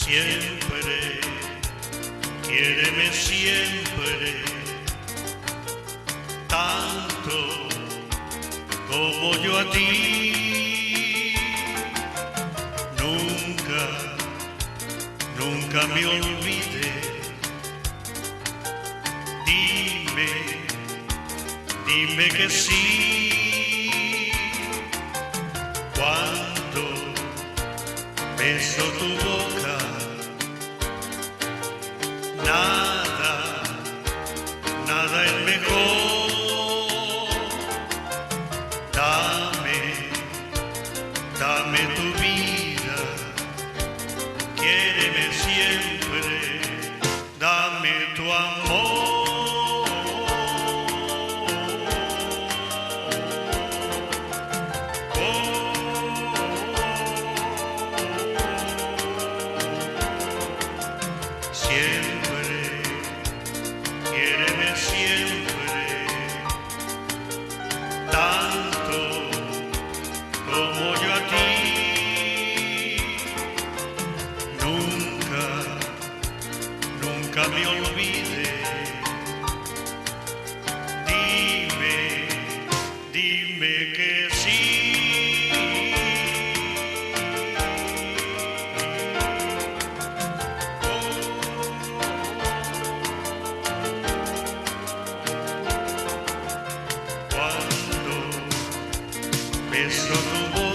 Siempre, quiéreme siempre, tanto como yo a ti. Nunca, nunca me olvides. Dime, dime que sí. Cuando beso tu boca, nada, nada es mejor. Dame, dame tu vida, quiéreme siempre, dame tu amor. Siempre, quiéreme siempre, tanto como yo a ti. Nunca, nunca me olvides. Dime, dime que sí. Beso tu voz.